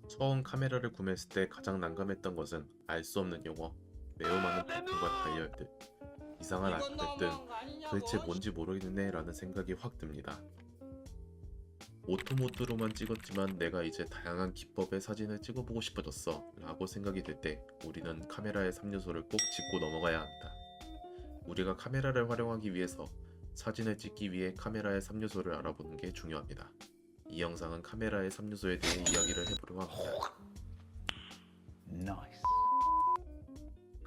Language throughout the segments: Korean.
처음 카메라를 구매했을 때 가장 난감했던 것은 알 수 없는 용어, 매우 많은 버튼과 다이얼들, 이상한 이건 알파벳 등 너무한 거 아니냐고. 도대체 뭔지 모르겠네 라는 생각이 확 듭니다. 오토 모드로만 찍었지만 내가 이제 다양한 기법의 사진을 찍어보고 싶어졌어 라고 생각이 들 때 우리는 카메라의 3요소를 꼭 짚고 넘어가야 합니다. 우리가 카메라를 활용하기 위해서 사진을 찍기 위해 카메라의 3요소를 알아보는 게 중요합니다. 이 영상은 카메라의 3요소에 대해 이야기를 해보려고 합니다. Nice.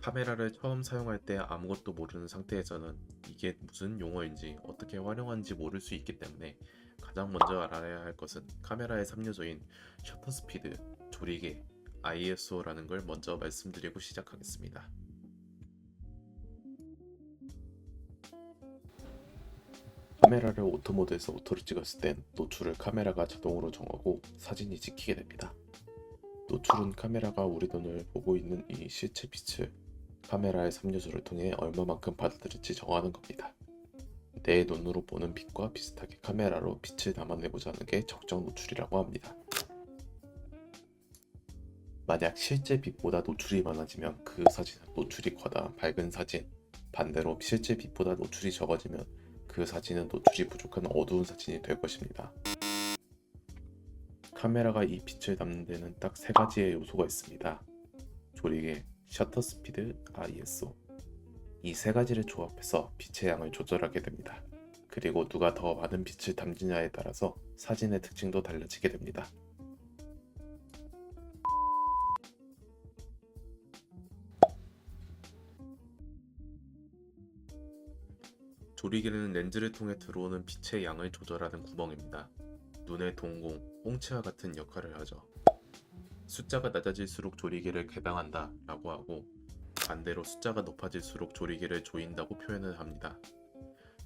카메라를 처음 사용할 때 아무것도 모르는 상태에서는 이게 무슨 용어인지 어떻게 활용하는지 모를 수 있기 때문에 가장 먼저 알아야 할 것은 카메라의 3요소인 셔터 스피드, 조리개, ISO라는 걸 먼저 말씀드리고 시작하겠습니다. 카메라를 오토 모드에서 오토로 찍었을 땐 노출을 카메라가 자동으로 정하고 사진이 찍히게 됩니다. 노출은 카메라가 우리 눈을 보고 있는 이 실체 빛을 카메라의 3요소를 통해 얼마만큼 받아들일지 정하는 겁니다. 내 눈으로 보는 빛과 비슷하게 카메라로 빛을 담아내고자 하는 게 적정 노출이라고 합니다. 만약 실제 빛보다 노출이 많아지면 그 사진은 노출이 과다한 밝은 사진, 반대로 실제 빛보다 노출이 적어지면 그 사진은 노출이 부족한 어두운 사진이 될 것입니다. 카메라가 이 빛을 담는 데는 딱 세 가지의 요소가 있습니다. 조리개, 셔터 스피드, ISO. 이 세 가지를 조합해서 빛의 양을 조절하게 됩니다. 그리고 누가 더 많은 빛을 담느냐에 따라서 사진의 특징도 달라지게 됩니다. 조리개는 렌즈를 통해 들어오는 빛의 양을 조절하는 구멍입니다. 눈의 동공, 홍채와 같은 역할을 하죠. 숫자가 낮아질수록 조리개를 개방한다 라고 하고 반대로 숫자가 높아질수록 조리개를 조인다고 표현을 합니다.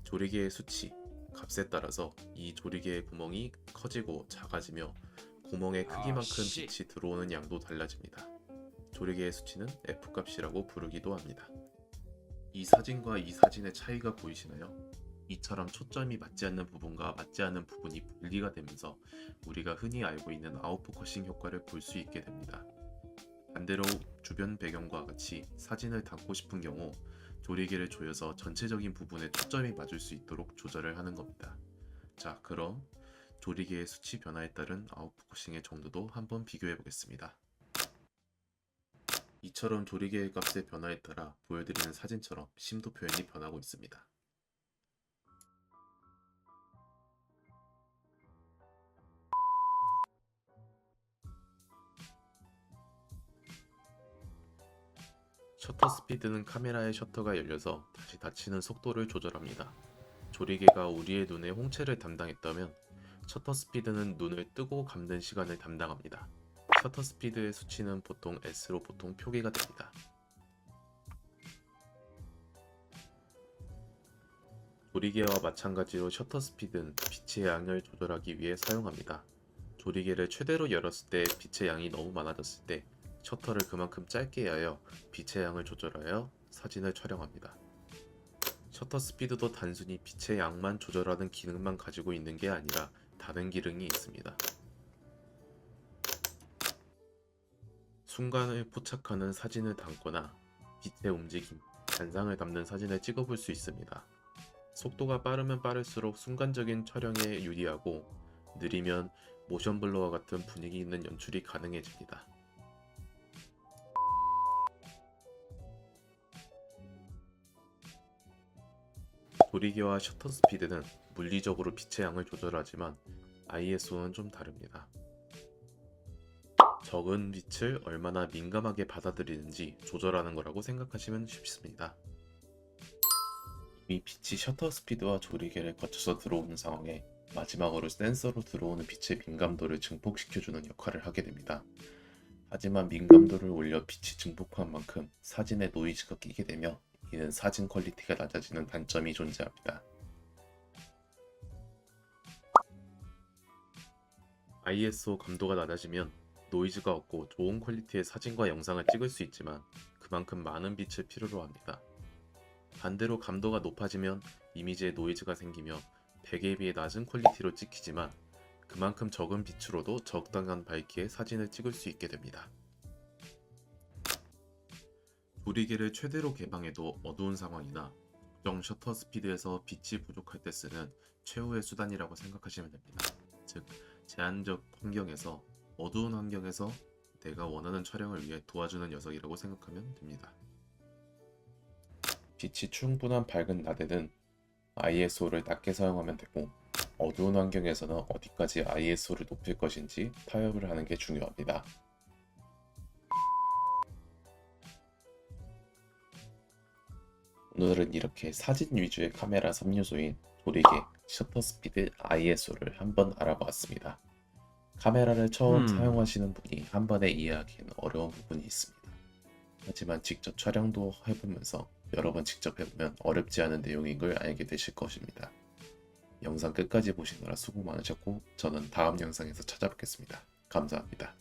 조리개의 수치, 값에 따라서 이 조리개의 구멍이 커지고 작아지며 구멍의 크기만큼 빛이 들어오는 양도 달라집니다. 조리개의 수치는 F값이라고 부르기도 합니다. 이 사진과 이 사진의 차이가 보이시나요? 이처럼 초점이 맞지 않는 부분과 맞지 않는 부분이 분리가 되면서 우리가 흔히 알고 있는 아웃포커싱 효과를 볼 수 있게 됩니다. 반대로 주변 배경과 같이 사진을 담고 싶은 경우 조리개를 조여서 전체적인 부분에 초점이 맞을 수 있도록 조절을 하는 겁니다. 자, 그럼 조리개의 수치 변화에 따른 아웃포커싱의 정도도 한번 비교해 보겠습니다. 이처럼 조리개의 값의 변화에 따라 보여드리는 사진처럼 심도 표현이 변하고 있습니다. 셔터 스피드는 카메라의 셔터가 열려서 다시 닫히는 속도를 조절합니다. 조리개가 우리의 눈의 홍채를 담당했다면 셔터 스피드는 눈을 뜨고 감는 시간을 담당합니다. 셔터 스피드의 수치는 보통 S로 보통 표기가 됩니다. 조리개와 마찬가지로 셔터 스피드는 빛의 양을 조절하기 위해 사용합니다. 조리개를 최대로 열었을 때 빛의 양이 너무 많아졌을 때 셔터를 그만큼 짧게 하여 빛의 양을 조절하여 사진을 촬영합니다. 셔터 스피드도 단순히 빛의 양만 조절하는 기능만 가지고 있는 게 아니라 다른 기능이 있습니다. 순간을 포착하는 사진을 담거나 빛의 움직임, 잔상을 담는 사진을 찍어볼 수 있습니다. 속도가 빠르면 빠를수록 순간적인 촬영에 유리하고 느리면 모션 블러와 같은 분위기 있는 연출이 가능해집니다. 조리개와 셔터 스피드는 물리적으로 빛의 양을 조절하지만 ISO는 좀 다릅니다. 적은 빛을 얼마나 민감하게 받아들이는지 조절하는 거라고 생각하시면 쉽습니다. 이 빛이 셔터 스피드와 조리개를 거쳐서 들어오는 상황에 마지막으로 센서로 들어오는 빛의 민감도를 증폭시켜주는 역할을 하게 됩니다. 하지만 민감도를 올려 빛이 증폭한 만큼 사진에 노이즈가 끼게 되며 이는 사진 퀄리티가 낮아지는 단점이 존재합니다. ISO 감도가 낮아지면 노이즈가 없고 좋은 퀄리티의 사진과 영상을 찍을 수 있지만 그만큼 많은 빛을 필요로 합니다. 반대로 감도가 높아지면 이미지에 노이즈가 생기며 100에 비해 낮은 퀄리티로 찍히지만 그만큼 적은 빛으로도 적당한 밝기의 사진을 찍을 수 있게 됩니다. 조리개를 최대로 개방해도 어두운 상황이나 특정 셔터 스피드에서 빛이 부족할 때 쓰는 최후의 수단이라고 생각하시면 됩니다. 즉, 제한적 환경에서 어두운 환경에서 내가 원하는 촬영을 위해 도와주는 녀석이라고 생각하면 됩니다. 빛이 충분한 밝은 낮에는 ISO를 낮게 사용하면 되고, 어두운 환경에서는 어디까지 ISO를 높일 것인지 타협을 하는 게 중요합니다. 오늘은 이렇게 사진 위주의 카메라 3요소인 조리개, 셔터 스피드, ISO를 한번 알아보았습니다. 카메라를 처음 사용하시는 분이 한 번에 이해하기는 어려운 부분이 있습니다. 하지만 직접 촬영도 해보면서 여러 번 직접 해보면 어렵지 않은 내용인 걸 알게 되실 것입니다. 영상 끝까지 보시느라 수고 많으셨고, 저는 다음 영상에서 찾아뵙겠습니다. 감사합니다.